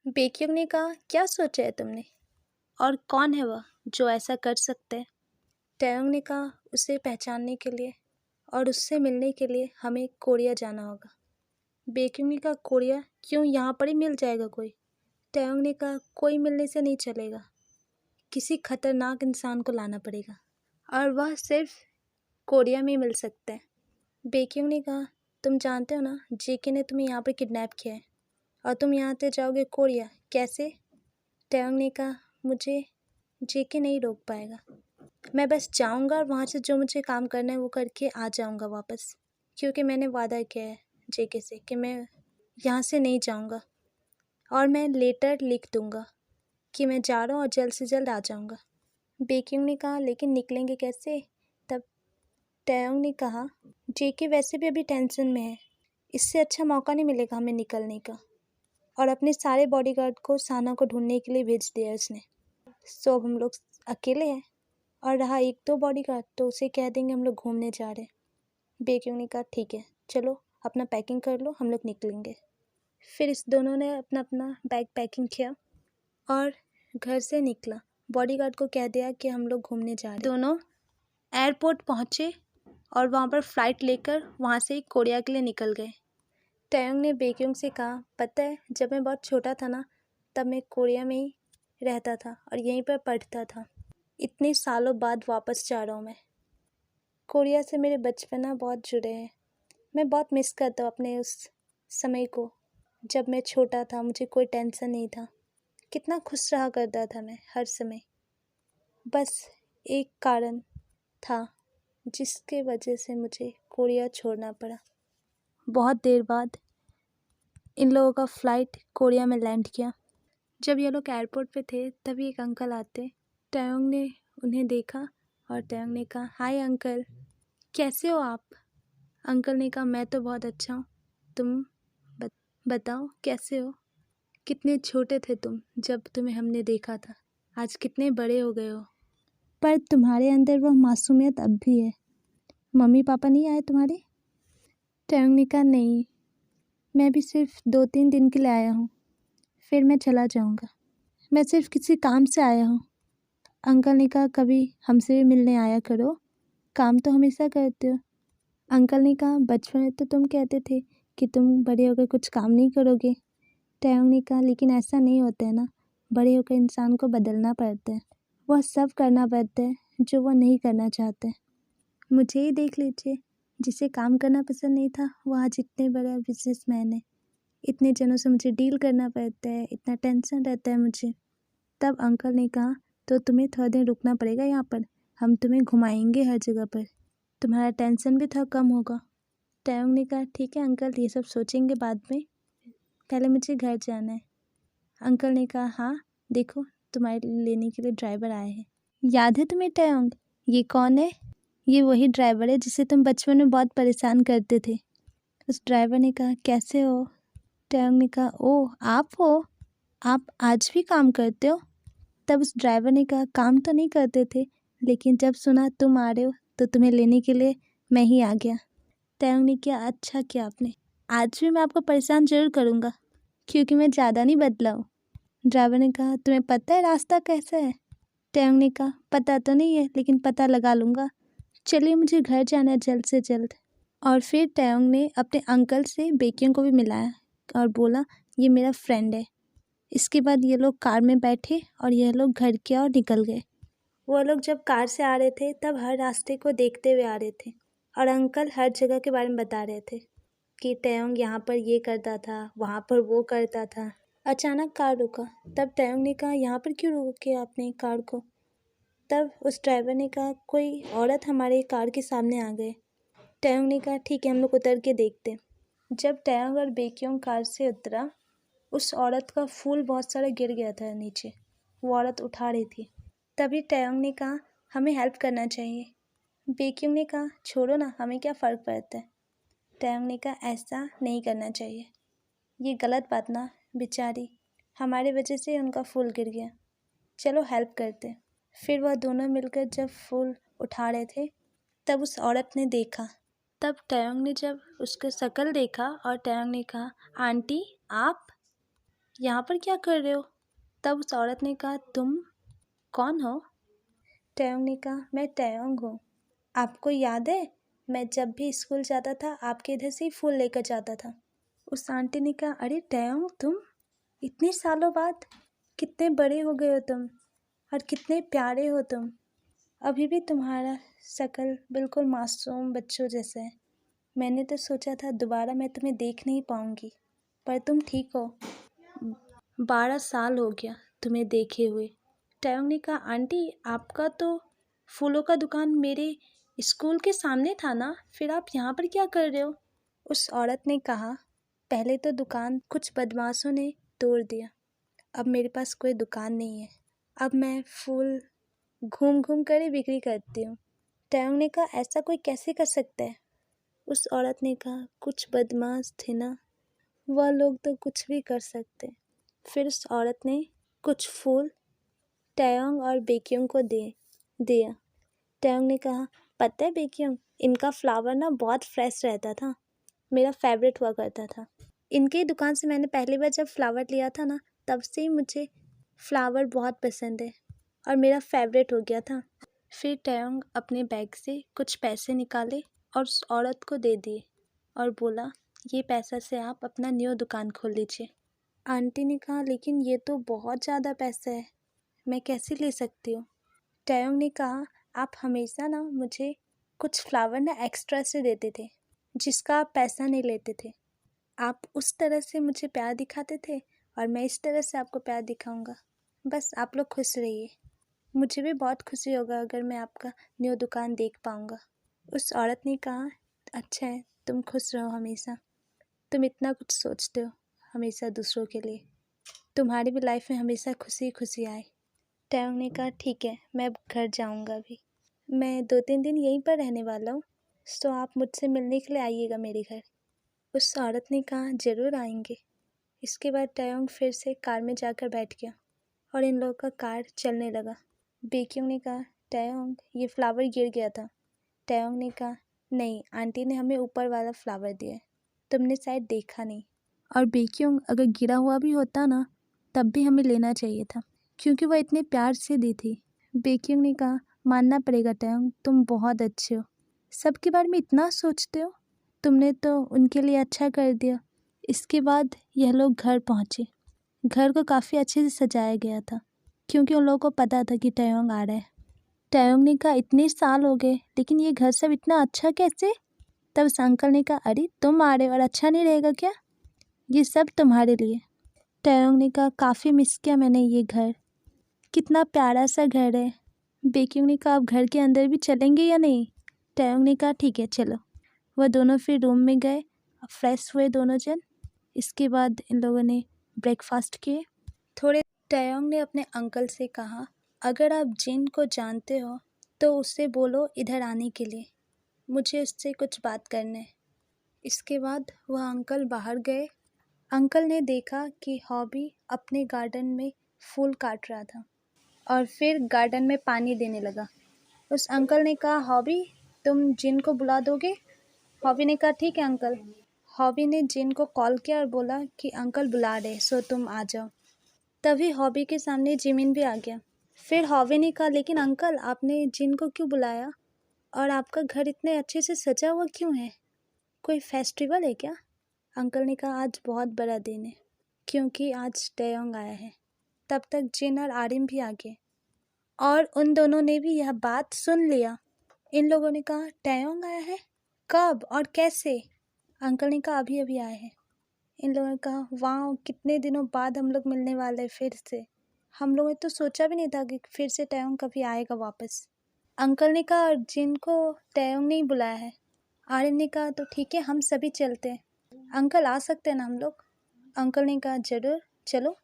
बेक्यूंग ने कहा, क्या सोचा है तुमने? और कौन है वह जो ऐसा कर सकता है? टैयोंग ने कहा, उसे पहचानने के लिए और उससे मिलने के लिए हमें कोरिया जाना होगा। बेक्यूंग ने कहा, कोरिया? क्यों, यहाँ पर ही मिल जाएगा कोई? टैयोंग ने कहा, कोई मिलने से नहीं चलेगा, किसी खतरनाक इंसान को लाना पड़ेगा और वह सिर्फ कोरिया में ही मिल सकता है। बेक्यूंग ने कहा, तुम जानते हो ना, जेके ने तुम्हें यहाँ पर किडनैप किया है और तुम यहाँ से जाओगे कोरिया, कैसे? टैयोंग ने कहा, मुझे जेके नहीं रोक पाएगा। मैं बस जाऊँगा और वहाँ से जो मुझे काम करना है वो करके आ जाऊँगा वापस, क्योंकि मैंने वादा किया है जेके से कि मैं यहाँ से नहीं जाऊँगा और मैं लेटर लिख दूँगा कि मैं जा रहा हूँ और जल्द से जल्द आ जाऊँगा। बेक्यूंग ने कहा, लेकिन निकलेंगे कैसे? तब टैयोंग ने कहा, जेके वैसे भी अभी टेंशन में है, इससे अच्छा मौका नहीं मिलेगा हमें निकलने का। और अपने सारे बॉडीगार्ड को साना को ढूंढने के लिए भेज दिया उसने। सो अब हम लोग अकेले हैं और रहा एक दो बॉडीगार्ड, तो उसे कह देंगे हम लोग घूमने जा रहे हैं। बेक्यूंग ने कहा, ठीक है, चलो अपना पैकिंग कर लो, हम लोग निकलेंगे। फिर इस दोनों ने अपना अपना बैग पैकिंग किया और घर से निकला। बॉडीगार्ड को कह दिया कि हम लोग घूमने जा रहे हैं। दोनों एयरपोर्ट पहुँचे और वहाँ पर फ़्लाइट लेकर वहाँ से कोरिया के लिए निकल गए। टैयोंग ने बेक्यूंग से कहा, पता है, जब मैं बहुत छोटा था ना, तब मैं कोरिया में ही रहता था और यहीं पर पढ़ता था। इतने सालों बाद वापस जा रहा हूँ मैं। कोरिया से मेरे बचपना बहुत जुड़े हैं। मैं बहुत मिस करता हूँ अपने उस समय को, जब मैं छोटा था, मुझे कोई टेंशन नहीं था। कितना खुश रहा करता था मैं हर समय। बस एक कारण था जिसके वजह से मुझे कोरिया छोड़ना पड़ा। बहुत देर बाद इन लोगों का फ़्लाइट कोरिया में लैंड किया। जब ये लोग एयरपोर्ट पे थे तभी एक अंकल आते। टैयोंग ने उन्हें देखा और टैयोंग ने कहा, हाय अंकल, कैसे हो आप? अंकल ने कहा, मैं तो बहुत अच्छा हूँ, तुम बताओ कैसे हो? कितने छोटे थे तुम जब तुम्हें हमने देखा था, आज कितने बड़े हो गए हो, पर तुम्हारे अंदर वह मासूमियत अब भी है। मम्मी पापा नहीं आए तुम्हारे? टैयोंग ने कहा, नहीं, मैं भी सिर्फ 2-3 दिन के लिए आया हूँ, फिर मैं चला जाऊँगा। मैं सिर्फ किसी काम से आया हूँ। अंकल ने कहा, कभी हमसे भी मिलने आया करो, काम तो हमेशा करते हो। अंकल ने कहा, बचपन में तो तुम कहते थे कि तुम बड़े होकर कुछ काम नहीं करोगे। टैयोंग ने कहा, लेकिन ऐसा नहीं होता है ना, बड़े होकर इंसान को बदलना पड़ता है, वह सब करना पड़ता है जो वह नहीं करना चाहते। मुझे ही देख लीजिए, जिसे काम करना पसंद नहीं था वह आज इतने बड़ा बिजनेसमैन है। इतने जनों से मुझे डील करना पड़ता है, इतना टेंशन रहता है मुझे। तब अंकल ने कहा, तो तुम्हें थोड़ा दिन रुकना पड़ेगा यहाँ पर, हम तुम्हें घुमाएंगे हर जगह पर, तुम्हारा टेंशन भी थोड़ा कम होगा। टैयोंग ने कहा, ठीक है अंकल, ये सब सोचेंगे बाद में, पहले मुझे घर जाना है। अंकल ने कहा, हाँ देखो, तुम्हारे लेने के लिए ड्राइवर आए हैं। याद है तुम्हें टैयोंग, ये कौन है? ये वही ड्राइवर है जिसे तुम बचपन में बहुत परेशान करते थे। उस ड्राइवर ने कहा, कैसे हो? टैयोंग ने कहा, ओह आप हो, आप आज भी काम करते हो? तब उस ड्राइवर ने कहा, काम तो नहीं करते थे, लेकिन जब सुना तुम आ रहे हो तो तुम्हें लेने के लिए मैं ही आ गया। टैयोंग ने किया, अच्छा किया आपने, आज भी मैं आपको परेशान जरूर करूँगा, क्योंकि मैं ज़्यादा नहीं बदला हूँ। ड्राइवर ने कहा, तुम्हें पता है रास्ता कैसा है? टैयोंग ने कहा, पता तो नहीं है, लेकिन पता लगा लूँगा। चलिए, मुझे घर जाना है जल्द से जल्द। और फिर टैयोंग ने अपने अंकल से बेक्यूंग को भी मिलाया और बोला, ये मेरा फ्रेंड है। इसके बाद ये लोग कार में बैठे और यह लोग घर की ओर निकल गए। वो लोग जब कार से आ रहे थे तब हर रास्ते को देखते हुए आ रहे थे और अंकल हर जगह के बारे में बता रहे थे कि टैयोंग यहाँ पर ये करता था, वहाँ पर वो करता था। अचानक कार रुका। तब टैयोंग ने कहा, यहाँ पर क्यों रोके आपने कार को? तब उस ड्राइवर ने कहा, कोई औरत हमारे कार के सामने आ गए। टैयोंग ने कहा, ठीक है, हम लोग उतर के देखते हैं। जब टैयोंग और बेक्यूंग कार से उतरा, उस औरत का फूल बहुत सारा गिर गया था नीचे, वो औरत उठा रही थी। तभी टैयोंग ने कहा, हमें हेल्प करना चाहिए। बेक्यूंग ने कहा, छोड़ो ना, हमें क्या फ़र्क पड़ता है। टैयोंग ने कहा, ऐसा नहीं करना चाहिए, ये गलत बात ना, बेचारी, हमारे वजह से उनका फूल गिर गया, चलो हेल्प करते। फिर वह दोनों मिलकर जब फूल उठा रहे थे तब उस औरत ने देखा। तब टैयोंग ने जब उसका शक्ल देखा और टैयोंग ने कहा, आंटी आप? यहाँ पर क्या कर रहे हो? तब उस औरत ने कहा, तुम कौन हो? टैयोंग ने कहा, मैं टैयोंग हूँ। आपको याद है, मैं जब भी स्कूल जाता था आपके इधर से ही फूल लेकर जाता था। उस आंटी ने कहा, अरे टैयोंग, तुम इतने सालों बाद कितने बड़े हो गए हो तुम, और कितने प्यारे हो तुम। अभी भी तुम्हारा शक्ल बिल्कुल मासूम बच्चों जैसा है। मैंने तो सोचा था दोबारा मैं तुम्हें देख नहीं पाऊंगी, पर तुम ठीक हो। 12 साल हो गया तुम्हें देखे हुए। टैयोंग ने कहा, आंटी आपका तो फूलों का दुकान मेरे स्कूल के सामने था ना, फिर आप यहाँ पर क्या कर रहे हो? उस औरत ने कहा, पहले तो दुकान कुछ बदमाशों ने तोड़ दिया, अब मेरे पास कोई दुकान नहीं है, अब मैं फूल घूम घूम कर ही बिक्री करती हूँ। टैयोंग ने कहा, ऐसा कोई कैसे कर सकता है? उस औरत ने कहा, कुछ बदमाश थे ना, वह लोग तो कुछ भी कर सकते। फिर उस औरत ने कुछ फूल टैयोंग और बेक्योंग को दिया। टैयोंग ने कहा, पता है बेक्योंग, इनका फ्लावर ना बहुत फ्रेश रहता था, मेरा फेवरेट हुआ करता था। इनकी दुकान से मैंने पहली बार जब फ्लावर लिया था ना, तब से ही मुझे फ्लावर बहुत पसंद है और मेरा फेवरेट हो गया था। फिर टैयोंग अपने बैग से कुछ पैसे निकाले और उस औरत को दे दिए और बोला, ये पैसा से आप अपना न्यू दुकान खोल लीजिए। आंटी ने कहा, लेकिन ये तो बहुत ज़्यादा पैसा है, मैं कैसे ले सकती हूँ? टैयोंग ने कहा, आप हमेशा ना मुझे कुछ फ्लावर ना एक्स्ट्रा से देते थे, जिसका आप पैसा नहीं लेते थे। आप उस तरह से मुझे प्यार दिखाते थे और मैं इस तरह से आपको प्यार दिखाऊंगा। बस आप लोग खुश रहिए। मुझे भी बहुत खुशी होगा अगर मैं आपका न्यू दुकान देख पाऊंगा। उस औरत ने कहा, अच्छा है, तुम खुश रहो हमेशा, तुम इतना कुछ सोचते हो हमेशा दूसरों के लिए, तुम्हारी भी लाइफ में हमेशा खुशी खुशी आए। टैयोंग ने कहा, ठीक है, मैं अब घर जाऊंगा अभी, मैं 2-3 दिन यहीं पर रहने वाला हूँ, तो आप मुझसे मिलने के लिए आइएगा मेरे घर। उस औरत ने कहा, ज़रूर आएंगे। इसके बाद टैयोंग फिर से कार में जाकर बैठ गया और इन लोगों का कार चलने लगा। बेक्योंग ने कहा, टैयोंग, ये फ्लावर गिर गया था। टैयोंग ने कहा, नहीं, आंटी ने हमें ऊपर वाला फ्लावर दिया है, तुमने शायद देखा नहीं। और बेक्योंग, अगर गिरा हुआ भी होता ना, तब भी हमें लेना चाहिए था, क्योंकि वह इतने प्यार से दी थी। बेक्योंग ने कहा, मानना पड़ेगा टैयोंग, तुम बहुत अच्छे हो, सबके बारे में इतना सोचते हो, तुमने तो उनके लिए अच्छा कर दिया। इसके बाद यह लोग घर पहुँचे। घर को काफ़ी अच्छे से सजाया गया था, क्योंकि उन लोगों को पता था कि टैयोंग आ रहा है। टैयोंग ने कहा, इतने साल हो गए, लेकिन ये घर सब इतना अच्छा कैसे? तब उस अंकल ने कहा, अरे तुम आ रहे हो और अच्छा नहीं रहेगा क्या? ये सब तुम्हारे लिए। टैयोंग ने कहा, काफ़ी मिस किया मैंने ये घर, कितना प्यारा सा घर है। बेक्योंग ने कहा, अब घर के अंदर भी चलेंगे या नहीं? टैयोंग ने कहा, ठीक है चलो। वह दोनों फिर रूम में गए, फ्रेश हुए दोनों जन। इसके बाद इन लोगों ने ब्रेकफास्ट किए। थोड़े टैयोंग ने अपने अंकल से कहा, अगर आप जिन को जानते हो तो उससे बोलो इधर आने के लिए, मुझे उससे कुछ बात करना है। इसके बाद वह अंकल बाहर गए। अंकल ने देखा कि हॉबी अपने गार्डन में फूल काट रहा था और फिर गार्डन में पानी देने लगा। उस अंकल ने कहा, हॉबी, तुम जिन को बुला दोगे? हॉबी ने कहा, ठीक है अंकल। हॉबी ने जिन को कॉल किया और बोला कि अंकल बुला रहे, सो तुम आ जाओ। तभी हॉबी के सामने जिमिन भी आ गया। फिर हॉबी ने कहा, लेकिन अंकल, आपने जिन को क्यों बुलाया और आपका घर इतने अच्छे से सजा हुआ क्यों है? कोई फेस्टिवल है क्या? अंकल ने कहा, आज बहुत बड़ा दिन है, क्योंकि आज टैयोंग आया है। तब तक जिन और आरिम भी आ गए और उन दोनों ने भी यह बात सुन लिया। इन लोगों ने कहा, टैयोंग आया है? कब और कैसे? अंकल ने कहा, अभी अभी आया है। इन लोगों ने कहा, वाह, कितने दिनों बाद हम लोग मिलने वाले हैं फिर से। हम लोगों ने तो सोचा भी नहीं था कि फिर से टैयोंग कभी आएगा वापस। अंकल ने कहा, जिनको टैयोंग ने ही बुलाया है। आर्यन ने कहा, तो ठीक है, हम सभी चलते हैं। अंकल, आ सकते हैं ना हम लोग? अंकल ने कहा, जरूर, चलो।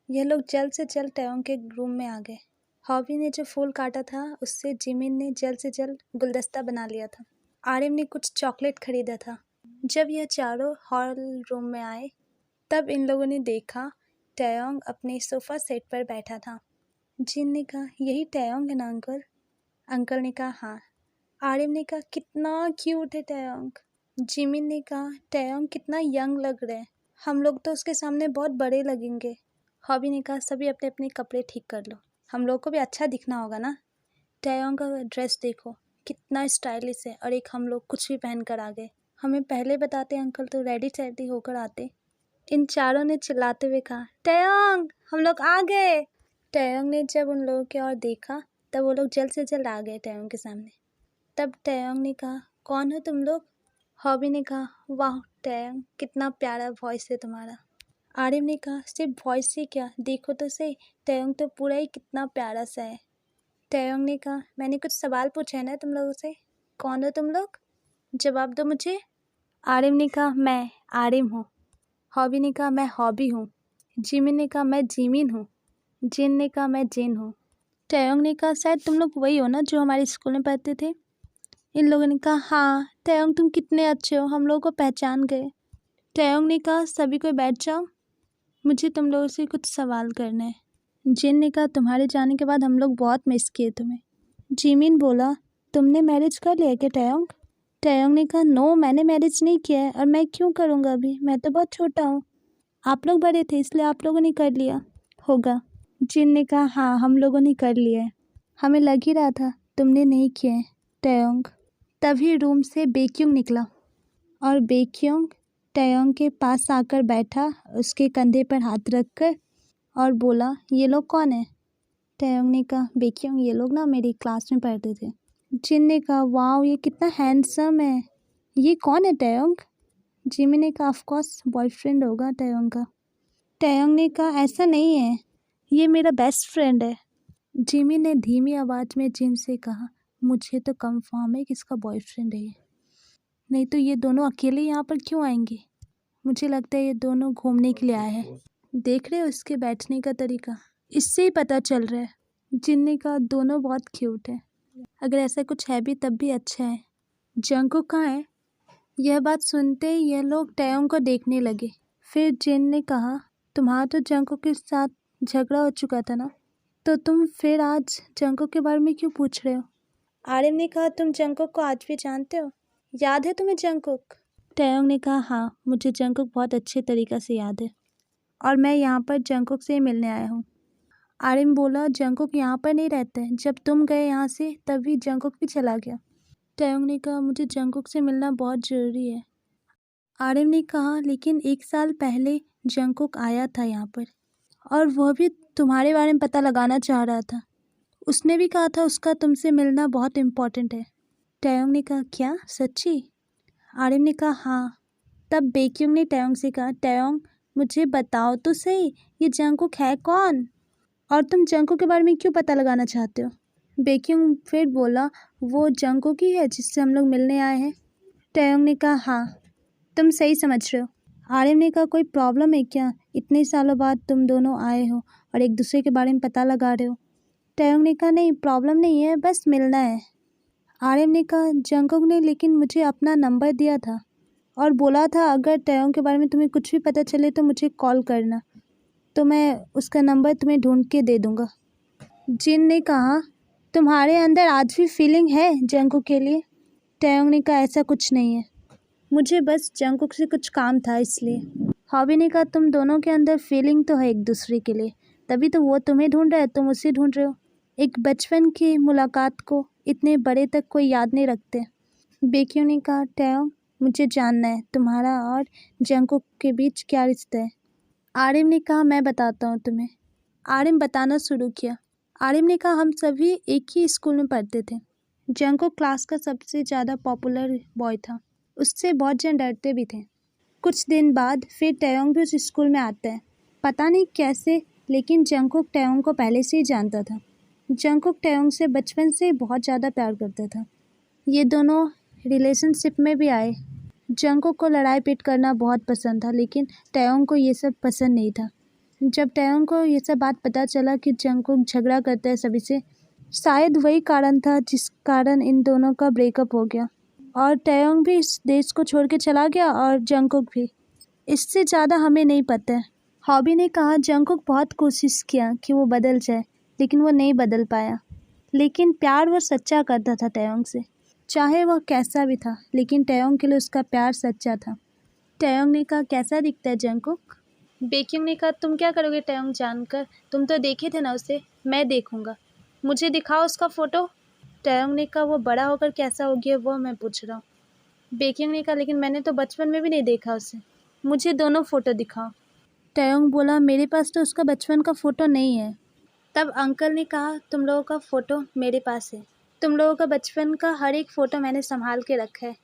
यह लोग जल्द से जल्द टैयोंग के रूम में आ गए। हॉबी ने जो फूल काटा था उससे जिमिन ने जल्द से जल्द गुलदस्ता बना लिया था। आर्यन ने कुछ चॉकलेट खरीदा था। जब यह चारों हॉल रूम में आए, तब इन लोगों ने देखा टैयोंग अपने सोफ़ा सेट पर बैठा था। जिन ने कहा, यही टैयोंग है ना अंकल? अंकल ने कहा, हाँ। आर्यन ने कहा, कितना क्यूट है टैयोंग। जिमिन ने कहा, टैयोंग कितना यंग लग रहा है, हम लोग तो उसके सामने बहुत बड़े लगेंगे। हॉबी ने कहा सभी अपने अपने कपड़े ठीक कर लो, हम लोग को भी अच्छा दिखना होगा ना। टैयोंग का ड्रेस देखो कितना स्टाइलिश है और एक हम लोग कुछ भी पहन कर आ गए। हमें पहले बताते अंकल तो रेडी सेडी होकर आते। इन चारों ने चिल्लाते हुए कहा टैयोंग हम लोग आ गए। टैयोंग ने जब उन लोगों की ओर देखा तब वो लोग जल्द से जल्द आ गए टैयोंग के सामने। तब टैयोंग ने कहा कौन हो तुम लोग। हॉबी ने कहा वाह टैयोंग कितना प्यारा वॉइस है तुम्हारा। आरिम ने कहा सिर्फ वॉइस ही क्या, देखो तो सही, टैयोंग तो पूरा ही कितना प्यारा सा है। टैयोंग ने कहा मैंने कुछ सवाल पूछे हैं ना तुम लोगों से, कौन हो तुम लोग, जवाब दो मुझे। आरिम ने कहा मैं आरिम हूँ। हॉबी ने कहा मैं हॉबी हूँ। जिमिन ने कहा मैं जिमिन हूँ। जिन ने कहा मैं जिन हूँ। टैयोंग ने कहा शायद तुम लोग वही हो ना जो हमारे स्कूल में पढ़ते थे। इन लोगों ने कहा हाँ टैयोंग तुम कितने अच्छे हो, हम लोगों को पहचान गए। टैयोंग ने कहा सभी कोई बैठ जाओ, मुझे तुम लोगों से कुछ सवाल करने हैं। जिन ने कहा तुम्हारे जाने के बाद हम लोग बहुत मिस किए तुम्हें। जिमिन बोला तुमने मैरिज कर लिया क्या टैयोंग। टैयोंग ने कहा नो मैंने मैरिज नहीं किया है और मैं क्यों करूँगा अभी, मैं तो बहुत छोटा हूँ। आप लोग बड़े थे इसलिए आप लोगों ने कर लिया होगा। जिन ने कहा हाँ हम लोगों ने कर लिया है, हमें लग ही रहा था तुमने नहीं किया है टैयोंग। तभी रूम से बेक्यूंग निकला और बेक्यूंग टैयोंग के पास आकर बैठा, उसके कंधे पर हाथ रखकर और बोला ये लोग कौन है। टैयोंग ने कहा बेक्यूंग ये लोग ना मेरी क्लास में पढ़ते थे। जिन ने कहा वाओ ये कितना हैंडसम है, ये कौन है टैयोंग। जिमी ने कहा ऑफकोर्स बॉयफ्रेंड होगा टैयोंग का। टैयोंग ने कहा ऐसा नहीं है, ये मेरा बेस्ट फ्रेंड है। जिमी ने धीमी आवाज़ में जिन से कहा मुझे तो कंफर्म है कि इसका बॉयफ्रेंड है, नहीं तो ये दोनों अकेले यहाँ पर क्यों आएंगे। मुझे लगता है ये दोनों घूमने के लिए आए हैं, देख रहे हो इसके बैठने का तरीका, इससे ही पता चल रहा है। जिन ने कहा दोनों बहुत क्यूट है, अगर ऐसा कुछ है भी तब भी अच्छा है। जंगकुक कहाँ है। यह बात सुनते ही यह लोग टैयोंग को देखने लगे। फिर जिन ने कहा तुम्हारा तो जंगकुक के साथ झगड़ा हो चुका था ना, तो तुम फिर आज जंगकुक के बारे में क्यों पूछ रहे हो। आरिम ने कहा तुम जंगकुक को आज भी जानते हो, याद है तुम्हें जंगकुक। टैयोंग ने कहा हाँ मुझे जंगकुक बहुत अच्छे तरीक़े से याद है और मैं यहाँ पर जंगकुक से मिलने आया हूँ। आरिम बोला जंगकुक यहाँ पर नहीं रहता है, जब तुम गए यहाँ से तभी जंगकुक भी चला गया। टैयोंग ने कहा मुझे जंगकुक से मिलना बहुत ज़रूरी है। आरिम ने कहा लेकिन 1 साल पहले जंगकुक आया था यहाँ पर और वह भी तुम्हारे बारे में पता लगाना चाह रहा था, उसने भी कहा था उसका तुमसे मिलना बहुत इम्पोर्टेंट है। टैयोंग ने कहा क्या सच्ची। आरिम ने कहा हाँ। तब बेक्यूंग ने टैयोंग से कहा टैयोंग मुझे बताओ तो सही ये जंगकुक है कौन और तुम जंगकुक के बारे में क्यों पता लगाना चाहते हो। बेक्यूंग फिर बोला वो जंगकुक ही है जिससे हम लोग मिलने आए हैं। टैयोंग ने कहा हाँ तुम सही समझ रहे हो। आरिम ने कहा कोई प्रॉब्लम है क्या, इतने सालों बाद तुम दोनों आए हो और एक दूसरे के बारे में पता लगा रहे हो। टैयोंग ने कहा नहीं प्रॉब्लम नहीं है, बस मिलना है। आरिम ने कहा जंगकुक ने लेकिन मुझे अपना नंबर दिया था और बोला था अगर टैयोंग के बारे में तुम्हें कुछ भी पता चले तो मुझे कॉल करना, तो मैं उसका नंबर तुम्हें ढूंढ के दे दूँगा। जिन ने कहा तुम्हारे अंदर आज भी फीलिंग है जंगकुक के लिए। टैयोंग ने कहा ऐसा कुछ नहीं है, मुझे बस जंगकुक से कुछ काम था इसलिए। हॉबी ने कहा तुम दोनों के अंदर फीलिंग तो है एक दूसरे के लिए, तभी तो वो तुम्हें ढूंढ रहा है, तुम उसे ढूंढ रहे हो। एक बचपन की मुलाकात को इतने बड़े तक कोई याद नहीं रखते। बेक्यूंग ने कहा टैयोंग मुझे जानना है तुम्हारा और जंगकुक के बीच क्या रिश्ता है। आरिम ने कहा मैं बताता हूँ तुम्हें। आरिम बताना शुरू किया। आरिम ने कहा हम सभी एक ही स्कूल में पढ़ते थे। जंगकुक क्लास का सबसे ज़्यादा पॉपुलर बॉय था, उससे बहुत जन डरते भी थे। कुछ दिन बाद फिर टैयोंग भी उस स्कूल में आता है, पता नहीं कैसे, लेकिन जंगकुक टैयोंग को पहले से ही जानता था। जंगकुक टैयोंग से बचपन से बहुत ज़्यादा प्यार करता था। ये दोनों रिलेशनशिप में भी आए। जंगकुक को लड़ाई पीट करना बहुत पसंद था, लेकिन टैयोंग को ये सब पसंद नहीं था। जब टैयोंग को ये सब बात पता चला कि जंगकुक झगड़ा करता है सभी से, शायद वही कारण था जिस कारण इन दोनों का ब्रेकअप हो गया और टैयोंग भी इस देश को छोड़ के चला गया और जंगकुक भी। इससे ज़्यादा हमें नहीं पता है। हॉबी ने कहा जंगकुक बहुत कोशिश किया कि वो बदल जाए, लेकिन वो नहीं बदल पाया। लेकिन प्यार वो सच्चा करता था टैयोंग से, चाहे वह कैसा भी था, लेकिन टैयोंग के लिए उसका प्यार सच्चा था। टैयोंग ने कहा कैसा दिखता है जंगकुक। बेक्यूंग ने कहा, तुम क्या करोगे टयोंग जानकर? तुम तो देखे थे ना उसे। मैं देखूंगा, मुझे दिखाओ उसका फ़ोटो। टयोंग ने कहा, वो बड़ा होकर कैसा हो गया वो मैं पूछ रहा हूँ। बेक्यूंग ने कहा, लेकिन मैंने तो बचपन में भी नहीं देखा उसे, मुझे दोनों फ़ोटो दिखाओ। टयोंग बोला, मेरे पास तो उसका बचपन का फ़ोटो नहीं है। तब अंकल ने कहा, तुम लोगों का फ़ोटो मेरे पास है, तुम लोगों का बचपन का हर एक फ़ोटो मैंने संभाल के रखा है।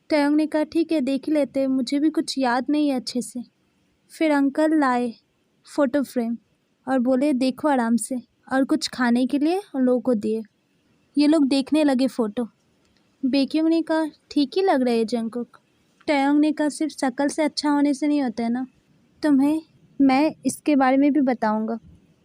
टयोंग ने कहा, ठीक है देख ही लेते, मुझे भी कुछ याद नहीं है अच्छे से। फिर अंकल लाए फ़ोटो फ्रेम और बोले, देखो आराम से, और कुछ खाने के लिए उन लोगों को दिए। ये लोग देखने लगे फ़ोटो। बेक्यूंग ने कहा, ठीक ही लग रहा है जंगकुक। टयोंग ने कहा, सिर्फ शक्ल से अच्छा होने से नहीं होता है ना, तुम्हें मैं इसके बारे में भी बताऊंगा।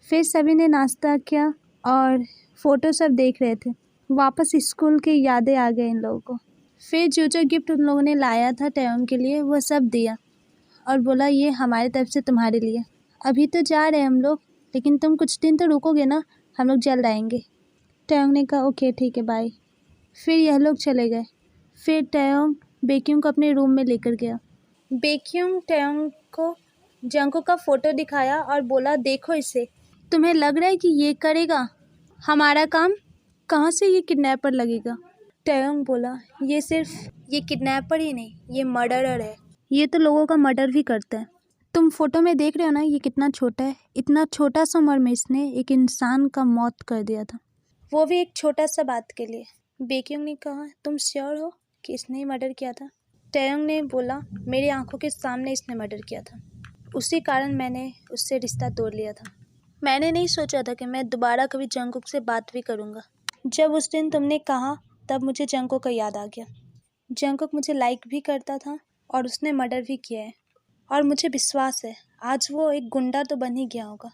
फिर सभी ने नाश्ता किया और फ़ोटो सब देख रहे थे। वापस स्कूल की यादें आ गई इन लोगों को। फिर जो जो गिफ्ट उन लोगों ने लाया था टयोंग के लिए वो सब दिया और बोला, ये हमारी तरफ से तुम्हारे लिए। अभी तो जा रहे हैं हम लोग, लेकिन तुम कुछ दिन तो रुकोगे ना, हम लोग जल्द आएंगे। टयोंग ने कहा, ओके ठीक है बाय। फिर यह लोग चले गए। फिर टयोंग बेक्यूंग को अपने रूम में लेकर गया। बेक्यूंग टयोंग को जंगकुक का फ़ोटो दिखाया और बोला, देखो इसे, तुम्हें लग रहा है कि ये करेगा हमारा काम? कहाँ से ये किडनैपर लगेगा? टयोंग बोला, ये किडनैपर ही नहीं, ये मर्डरर है। ये तो लोगों का मर्डर भी करता है। तुम फोटो में देख रहे हो ना, ये कितना छोटा है। इतना छोटा सा उम्र में इसने एक इंसान का मौत कर दिया था, वो भी एक छोटा सा बात के लिए। बेक्यूंग ने कहा, तुम श्योर हो कि इसने ही मर्डर किया था? टयोंग ने बोला, मेरी आंखों के सामने इसने मर्डर किया था, उसी कारण मैंने उससे रिश्ता तोड़ लिया था। मैंने नहीं सोचा था कि मैं दोबारा कभी जंगकुक से बात भी करूँगा। जब उस दिन तुमने कहा तब मुझे जंगकुक का याद आ गया। जंगकुक मुझे लाइक भी करता था और उसने मर्डर भी किया है, और मुझे विश्वास है आज वो एक गुंडा तो बन ही गया होगा।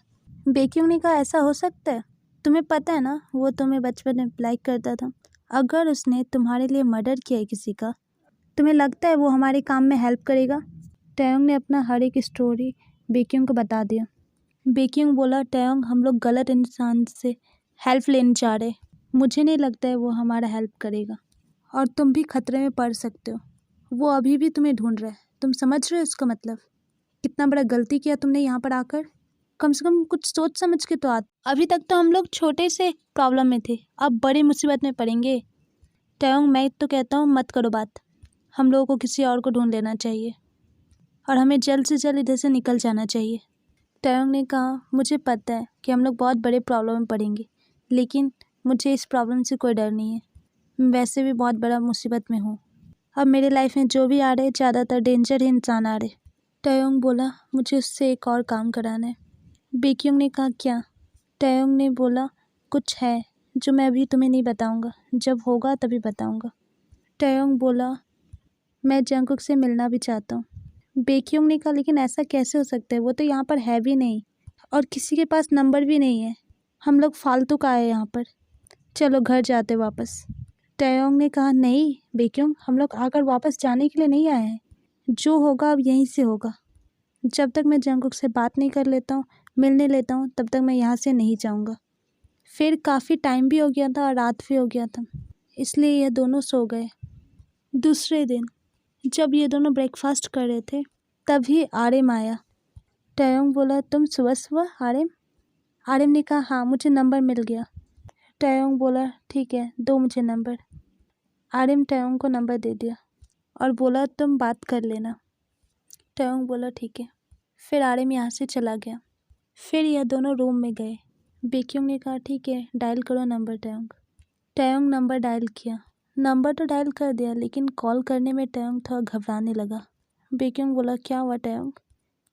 बेक्यूंग ने कहा, ऐसा हो सकता है? तुम्हें पता है ना, वो तुम्हें बचपन में लाइक करता था। अगर उसने तुम्हारे लिए मर्डर किया है किसी का, तुम्हें लगता है वो हमारे काम में हेल्प करेगा? टयोंग ने अपना हर एक स्टोरी बेक्यूंग को बता दिया। बेक्यूंग बोला, टयोंग हम लोग गलत इंसान से हेल्प लेने जा रहे, मुझे नहीं लगता है वो हमारा हेल्प करेगा, और तुम भी खतरे में पड़ सकते हो। वो अभी भी तुम्हें ढूंढ रहा है, तुम समझ रहे हो इसका मतलब? कितना बड़ा गलती किया तुमने यहाँ पर आकर। कम से कम कुछ सोच समझ के तो अभी तक तो हम लोग छोटे से प्रॉब्लम में थे, अब बड़ी मुसीबत में पड़ेंगे। टयोंग मैं तो कहता हूँ मत करो बात, हम लोगों को किसी और को ढूंढ लेना चाहिए और हमें जल्द से जल्द इधर से निकल जाना चाहिए। टयोंग ने कहा, मुझे पता है कि हम लोग बहुत बड़े प्रॉब्लम में पड़ेंगे, लेकिन मुझे इस प्रॉब्लम से कोई डर नहीं है। मैं वैसे भी बहुत बड़ा मुसीबत में हूँ। अब मेरे लाइफ में जो भी आ रहे ज़्यादातर डेंजर ही इंसान आ रहे। टयोंग बोला, मुझे उससे एक और काम कराना है। बेक्यूंग ने कहा, क्या? टयोंग ने बोला, कुछ है जो मैं अभी तुम्हें नहीं बताऊंगा, जब होगा तभी बताऊंगा। टयोंग बोला, मैं जंगकुक से मिलना भी चाहता हूँ। बेक्यूंग ने कहा, लेकिन ऐसा कैसे हो सकता है, वो तो यहाँ पर है भी नहीं और किसी के पास नंबर भी नहीं है। हम लोग फालतू का आए यहाँ पर, चलो घर जाते वापस। टयोंग ने कहा, नहीं बेक्यूंग, हम लोग आकर वापस जाने के लिए नहीं आए हैं, जो होगा अब यहीं से होगा। जब तक मैं जंगकुक से बात नहीं कर लेता हूँ, मिलने लेता हूँ, तब तक मैं यहाँ से नहीं जाऊँगा। फिर काफ़ी टाइम भी हो गया था और रात भी हो गया था, इसलिए ये दोनों सो गए। दूसरे दिन जब ये दोनों ब्रेकफास्ट कर रहे थे तभी आर्यम आया। टयोंग बोला, तुम सुबह सुबह आर्यम? आर्यम ने कहा, हाँ मुझे नंबर मिल गया। टयोंग बोला, ठीक है दो मुझे नंबर। आर्यम टयोंग को नंबर दे दिया और बोला, तुम बात कर लेना। टयोंग बोला, ठीक है। फिर आर्यम यहाँ से चला गया। फिर यह दोनों रूम में गए। बेक्यूंग ने कहा, ठीक है डायल करो नंबर टयोंग। टयोंग नंबर डायल किया। नंबर तो डायल कर दिया, लेकिन कॉल करने में टयोंग थोड़ा घबराने लगा। बेक्यूंग बोला, क्या हुआ टयोंग?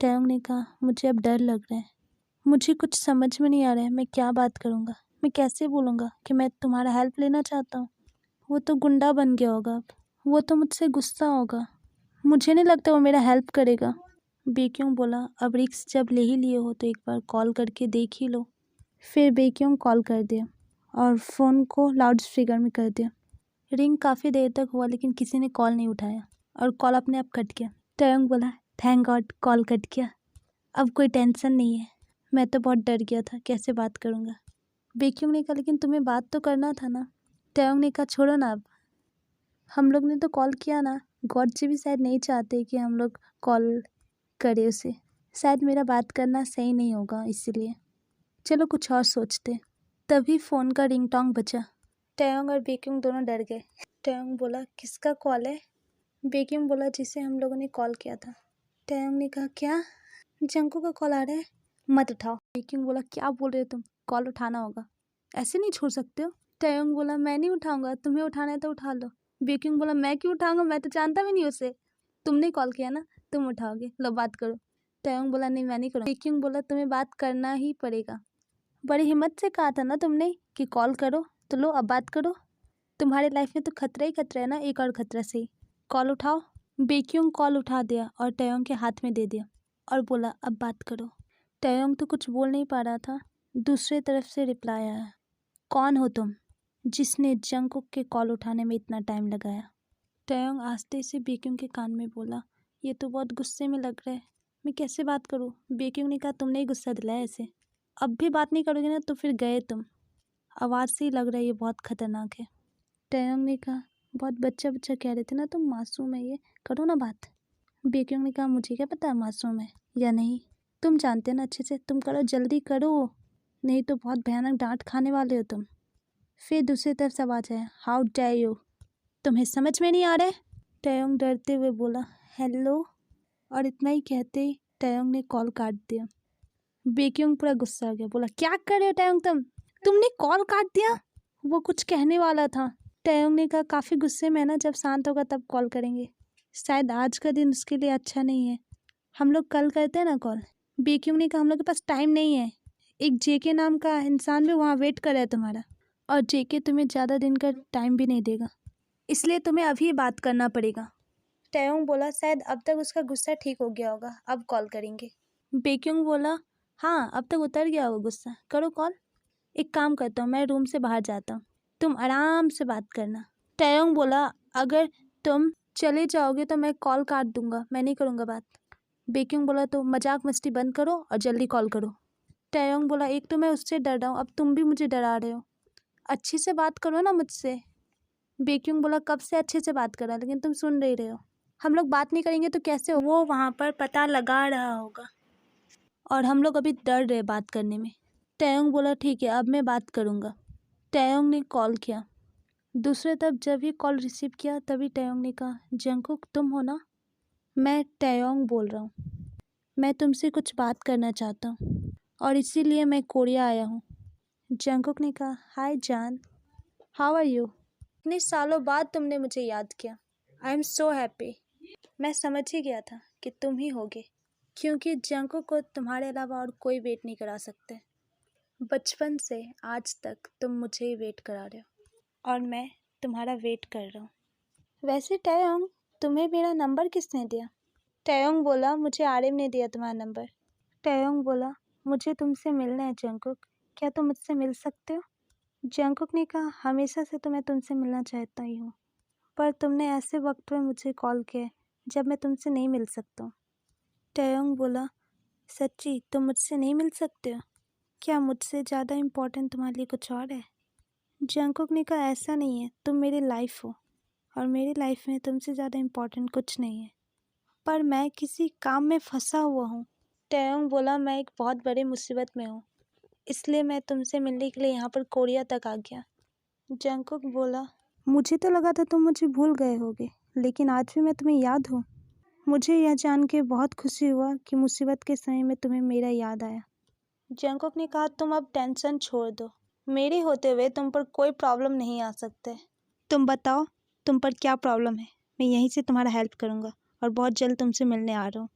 टयोंग ने कहा, मुझे अब डर लग रहा है, मुझे कुछ समझ में नहीं आ रहा है, मैं क्या बात करूँगा, मैं कैसे बोलूँगा कि मैं तुम्हारा हेल्प लेना चाहता हूँ। वो तो गुंडा बन गया होगा अब, वो तो मुझसे गुस्सा होगा, मुझे नहीं लगता वो मेरा हेल्प करेगा। बेक्यूंग बोला, अब रिस्क जब ले ही लिए हो तो एक बार कॉल करके देख ही लो। फिर बेक्यूंग कॉल कर दिया और फ़ोन को लाउड स्पीकर में कर दिया। रिंग काफ़ी देर तक हुआ लेकिन किसी ने कॉल नहीं उठाया और कॉल अपने आप कट गया। टयोंग बोला, थैंक गॉड कॉल कट गया, अब कोई टेंशन नहीं है, मैं तो बहुत डर गया था कैसे बात करूँगा। बेक्यूंग ने कहा, लेकिन तुम्हें बात तो करना था ना। टयोंग ने कहा, छोड़ो ना, अब हम लोग ने तो कॉल किया ना, गॉड जी भी शायद नहीं चाहते कि हम लोग कॉल करें उसे, शायद मेरा बात करना सही नहीं होगा, इसीलिए चलो कुछ और सोचते। तभी फ़ोन का रिंगटोन बजा। टैयोंग और बेक्यूंग दोनों डर गए। टैयोंग बोला, किसका कॉल है? बेक्यूंग बोला, जिसे हम लोगों ने कॉल किया था। टैयोंग ने कहा, क्या? जंगकुक का कॉल आ रहा है, मत उठाओ। बेक्यूंग बोला, क्या बोल रहे हो तुम? कॉल उठाना होगा, ऐसे नहीं छोड़ सकते हो। टैयोंग बोला, मैं नहीं उठाऊंगा, तुम्हें उठाना है तो उठा लो। बेक्यूंग बोला, मैं क्यों उठाऊंगा, मैं तो जानता भी नहीं उसे। तुमने कॉल किया ना, तुम उठाओगे, लो बात करो। टैयोंग बोला, नहीं मैं नहीं करूँगा। बेक्यूंग बोला, तुम्हें बात करना ही पड़ेगा, बड़ी हिम्मत से कहा था ना तुमने कि कॉल करो, तो लो अब बात करो। तुम्हारे लाइफ में तो खतरा ही खतरा है ना, एक और खतरा से ही। कॉल उठाओ। बेक्यूंग कॉल उठा दिया और टैयोंग के हाथ में दे दिया और बोला, अब बात करो। टैयोंग तो कुछ बोल नहीं पा रहा था। दूसरे तरफ से रिप्लाई आया, कौन हो तुम जिसने जंगकुक के कॉल उठाने में इतना टाइम लगाया? टैयोंग आस्ते से बेक्यूंग के कान में बोला, ये तो बहुत गुस्से में लग रहा है, मैं कैसे बात करूँ? बेक्यूंग ने कहा, तुमने ही गुस्सा दिलाया ऐसे, अब भी बात नहीं करोगे ना तो फिर गए तुम। आवाज़ से ही लग रहा है ये बहुत खतरनाक है। टैयोंग ने कहा, बहुत बच्चा बच्चा कह रहे थे ना तुम, मासूम है ये, करो ना बात। बेक्यूंग ने कहा, मुझे क्या पता मासूम है या नहीं, तुम जानते हो ना अच्छे से, तुम करो, जल्दी करो, नहीं तो बहुत भयानक डांट खाने वाले हो तुम। फिर दूसरी तरफ से आवाज़ आया, हाउ डेयर यू, तुम्हें समझ में नहीं आ रहा है? टैयोंग डरते हुए बोला, हेलो, और इतना ही कहते ही टैयोंग ने कॉल काट दिया। बेक्यूंग पूरा गुस्सा आ गया, बोला, क्या कर रहे हो टैयोंग तुमने कॉल काट दिया? वो कुछ कहने वाला था। टैयोंग ने कहा, काफ़ी गुस्से में है ना, जब शांत होगा तब कॉल करेंगे, शायद आज का दिन उसके लिए अच्छा नहीं है, हम लोग कल करते हैं ना कॉल। बेक्यूंग ने कहा, हम लोग के पास टाइम नहीं है, एक जेके नाम का इंसान भी वहाँ वेट कर रहा है तुम्हारा, और जेके तुम्हें ज़्यादा दिन का टाइम भी नहीं देगा, इसलिए तुम्हें अभी बात करना पड़ेगा। टैयोंग बोला, शायद अब तक उसका गुस्सा ठीक हो गया होगा, अब कॉल करेंगे। बेक्यूंग बोला, हाँ अब तक उतर गया होगा गुस्सा, करो कॉल। एक काम करता हूँ, मैं रूम से बाहर जाता हूँ, तुम आराम से बात करना। टैयोंग बोला, अगर तुम चले जाओगे तो मैं कॉल काट दूंगा, मैं नहीं करूँगा बात। बेक्यूंग बोला, तो मजाक मस्ती बंद करो और जल्दी कॉल करो। टैयोंग बोला, एक तो मैं उससे डर रहा हूँ, अब तुम भी मुझे डरा रहे हो, अच्छे से बात करो ना मुझसे। बेक्यूंग बोला, कब से अच्छे से बात कर रहा, लेकिन तुम सुन नहीं रहे हो, हम लोग बात नहीं करेंगे तो कैसे हो? वो वहाँ पर पता लगा रहा होगा और हम लोग अभी डर रहे बात करने में। टैयोंग बोला, ठीक है अब मैं बात करूँगा। टैयोंग ने कॉल किया। दूसरे तरफ जब ये कॉल रिसीव किया तभी टैयोंग ने कहा, जंगकुक तुम हो ना? मैं टैयोंग बोल रहा हूँ, मैं तुमसे कुछ बात करना चाहता हूँ और इसीलिए मैं कोरिया आया हूँ। जंगकुक ने कहा, हाय जान, हाउ आर यू? इतने सालों बाद तुमने मुझे याद किया, आई एम सो हैप्पी। मैं समझ ही गया था कि तुम ही होगे, क्योंकि जंगकुक को तुम्हारे अलावा और कोई वेट नहीं करा सकते। बचपन से आज तक तुम मुझे ही वेट करा रहे हो और मैं तुम्हारा वेट कर रहा हूँ। वैसे टैयोंग, तुम्हें मेरा नंबर किसने दिया? टैयोंग बोला, मुझे आर्यन ने दिया तुम्हारा नंबर। टैयोंग बोला, मुझे तुमसे मिलना है जंगकुक, क्या तुम मुझसे मिल सकते हो? जंगकुक ने कहा, हमेशा से तो मैं तुमसे मिलना चाहता ही हूँ, पर तुमने ऐसे वक्त में मुझे कॉल किया जब मैं तुमसे नहीं मिल सकता हूँ। टैयोंग बोला, सच्ची तुम मुझसे नहीं मिल सकते हो? क्या मुझसे ज़्यादा इम्पोर्टेंट तुम्हारे लिए कुछ और है? जंगकुक ने कहा, ऐसा नहीं है, तुम मेरी लाइफ हो और मेरी लाइफ में तुमसे ज़्यादा इम्पोर्टेंट कुछ नहीं है, पर मैं किसी काम में फंसा हुआ हूँ। टैयोंग बोला, मैं एक बहुत बड़ी मुसीबत में हूँ, इसलिए मैं तुमसे मिलने के लिए यहाँ पर कोरिया तक आ गया। जंगकुक बोला, मुझे तो लगा था तुम मुझे भूल गए होगे, लेकिन आज भी मैं तुम्हें याद हूँ। मुझे यह जान के बहुत खुशी हुआ कि मुसीबत के समय में तुम्हें मेरा याद आया। जंगकुक ने कहा, तुम अब टेंशन छोड़ दो, मेरे होते हुए तुम पर कोई प्रॉब्लम नहीं आ सकते। तुम बताओ तुम पर क्या प्रॉब्लम है, मैं यहीं से तुम्हारा हेल्प करूँगा और बहुत जल्द तुमसे मिलने आ रहा हूँ।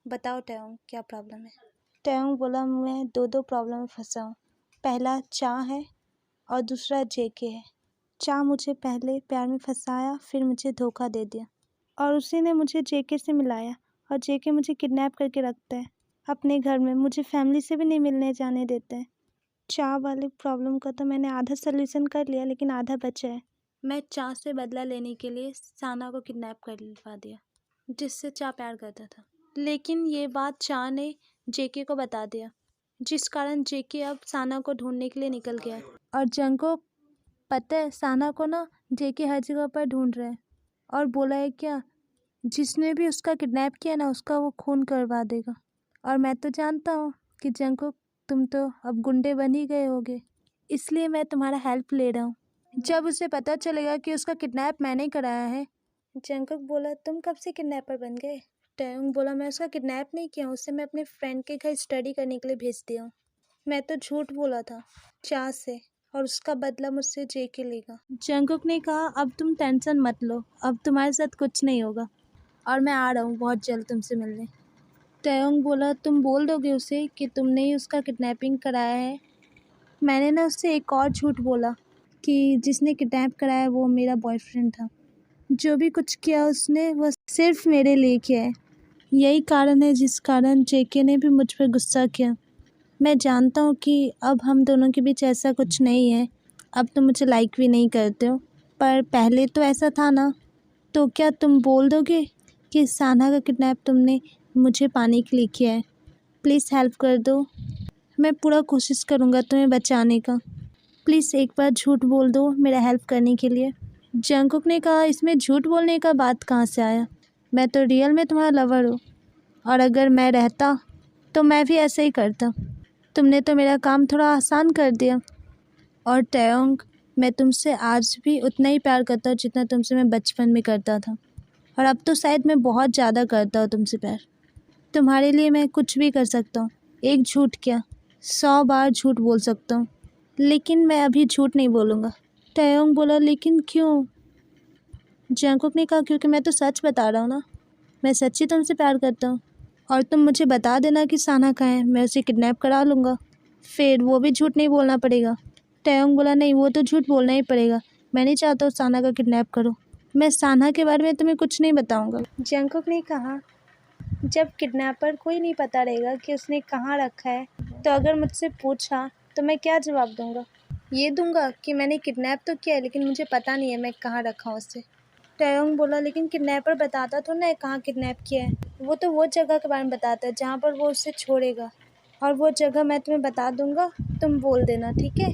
बताओ टैयोंग, क्या प्रॉब्लम है? टैयोंग बोला, मैं दो प्रॉब्लम में फंसा हूँ, पहला चा है और दूसरा जेके है। चा मुझे पहले प्यार में फंसाया, फिर मुझे धोखा दे दिया और उसी ने मुझे जेके से मिलाया, और जेके मुझे किडनैप करके रखता है अपने घर में, मुझे फैमिली से भी नहीं मिलने जाने देते हैं। चा वाली प्रॉब्लम का तो मैंने आधा सल्यूशन कर लिया, लेकिन आधा बचा है। मैं चा से बदला लेने के लिए साना को किडनैप करवा दिया, जिससे चा प्यार करता था, लेकिन ये बात चा ने जेके को बता दिया, जिस कारण जेके अब साना को ढूंढने के लिए निकल गया। और जंग को पता है साना को ना जेके हर जगह पर ढूंढ रहे हैं और बोला है क्या, जिसने भी उसका किडनैप किया ना उसका वो खून करवा देगा। और मैं तो जानता हूँ कि जंगकुक तुम तो अब गुंडे बन ही गए होगे, इसलिए मैं तुम्हारा हेल्प ले रहा हूँ। जब उसे पता चलेगा कि उसका किडनैप मैंने कराया है। जंगकुक बोला, तुम कब से किडनैपर बन गए? टैयोंग बोला, मैं उसका किडनैप नहीं किया हूँ, उसे मैं अपने फ्रेंड के घर स्टडी करने के लिए भेज दिया हूँ। मैं तो झूठ बोला था चाह से, और उसका बदला मुझसे जेके लेगा। जंगकुक ने कहा, अब तुम टेंशन मत लो, अब तुम्हारे साथ कुछ नहीं होगा और मैं आ रहा हूँ बहुत जल्द तुमसे मिलने। टैयोंग बोला, तुम बोल दोगे उसे कि तुमने ही उसका किडनैपिंग कराया है? मैंने ना उससे एक और झूठ बोला कि जिसने किडनैप कराया वो मेरा बॉयफ्रेंड था। जो भी कुछ किया उसने वो सिर्फ मेरे लिए किया है। यही कारण है जिस कारण जेके ने भी मुझ पर गुस्सा किया। मैं जानता हूँ कि अब हम दोनों के बीच ऐसा कुछ नहीं है, अब तुम मुझे लाइक भी नहीं करते हो, पर पहले तो ऐसा था ना। तो क्या तुम बोल दोगे कि साना का किडनैप तुमने मुझे पाने के लिए किया है? प्लीज़ हेल्प कर दो, मैं पूरा कोशिश करूँगा तुम्हें बचाने का। प्लीज़ एक बार झूठ बोल दो मेरा हेल्प करने के लिए। जंगकुक ने कहा, इसमें झूठ बोलने का बात कहाँ से आया? मैं तो रियल में तुम्हारा लवर हूँ, और अगर मैं रहता तो मैं भी ऐसे ही करता। तुमने तो मेरा काम थोड़ा आसान कर दिया। और टैयोंग, मैं तुमसे आज भी उतना ही प्यार करता हूँ जितना तुमसे मैं बचपन में करता था, और अब तो शायद मैं बहुत ज़्यादा करता हूँ तुमसे प्यार। तुम्हारे लिए मैं कुछ भी कर सकता हूँ, एक झूठ क्या 100 बार झूठ बोल सकता हूँ, लेकिन मैं अभी झूठ नहीं बोलूँगा। टैयोंग बोला, लेकिन क्यों? जंगकुक ने कहा, क्योंकि मैं तो सच बता रहा हूँ ना, मैं सच्ची तुमसे प्यार करता हूँ। और तुम मुझे बता देना कि साना कहाँ है, मैं उसे किडनैप करा लूँगा, फिर वो भी झूठ नहीं बोलना पड़ेगा। टैयोंग बोला, नहीं, वो तो झूठ बोलना ही पड़ेगा, मैं नहीं चाहता हूँ साना का किडनैप करो। मैं साना के बारे में तुम्हें कुछ नहीं बताऊँगा। जंगकुक ने कहा, जब किडनैपर को ही नहीं पता रहेगा कि उसने कहाँ रखा है, तो अगर मुझसे पूछा तो मैं क्या जवाब दूंगा? ये दूंगा कि मैंने किडनैप तो किया है, लेकिन मुझे पता नहीं है मैं कहाँ रखा हूँ उसे। टैयोंग बोला, लेकिन किडनैपर बताता तो ना कहाँ किडनैप किया है, वो तो वो जगह के बारे में बताता है जहाँ पर वो उसे छोड़ेगा, और वो जगह मैं तुम्हें बता दूंगा, तुम बोल देना, ठीक है?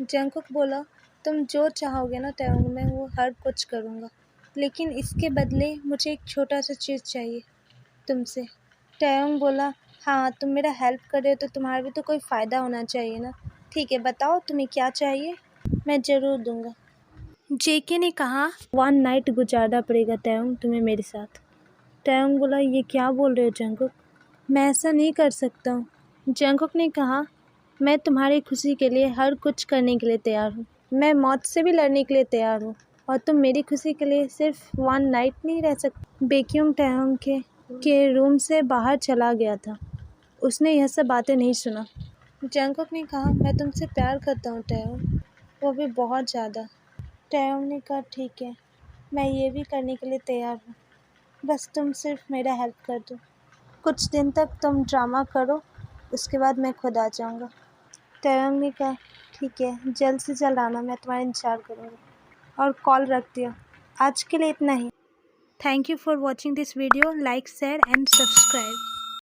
जंगकुक बोला, तुम जो चाहोगे ना टैयोंग, मैं वो हर कुछ करूँगा, लेकिन इसके बदले मुझे एक छोटा सा चीज़ चाहिए तुमसे। टैयोंग बोला, हाँ, तुम मेरा हेल्प कर रहे हो तो तुम्हारा भी तो कोई फ़ायदा होना चाहिए ना। ठीक है, बताओ तुम्हें क्या चाहिए, मैं ज़रूर दूंगा। जेके ने कहा, 1 नाइट गुजारना पड़ेगा टैयोंग तुम्हें मेरे साथ। टैयोंग बोला, ये क्या बोल रहे हो जंगकुक, मैं ऐसा नहीं कर सकता हूँ। जंगकुक ने कहा, मैं तुम्हारी खुशी के लिए हर कुछ करने के लिए तैयार हूँ, मैं मौत से भी लड़ने के लिए तैयार हूँ, और तुम मेरी खुशी के लिए सिर्फ 1 नाइट नहीं रह सकते। बेक्यूंग टैयोंग के रूम से बाहर चला गया था, उसने यह सब बातें नहीं सुना। जंगकुक ने कहा, मैं तुमसे प्यार करता हूँ टैयोंग, वो भी बहुत ज़्यादा। टैयोंग ने कहा, ठीक है, मैं ये भी करने के लिए तैयार हूँ, बस तुम सिर्फ मेरा हेल्प कर दो। कुछ दिन तक तुम ड्रामा करो, उसके बाद मैं खुद आ जाऊँगा। टैयोंग ने कहा, ठीक है, जल्द से जल्द आना, मैं तुम्हारा इंतज़ार करूँगा। और कॉल रख दिया। आज के लिए इतना ही। Thank you for watching this video, like, share and subscribe.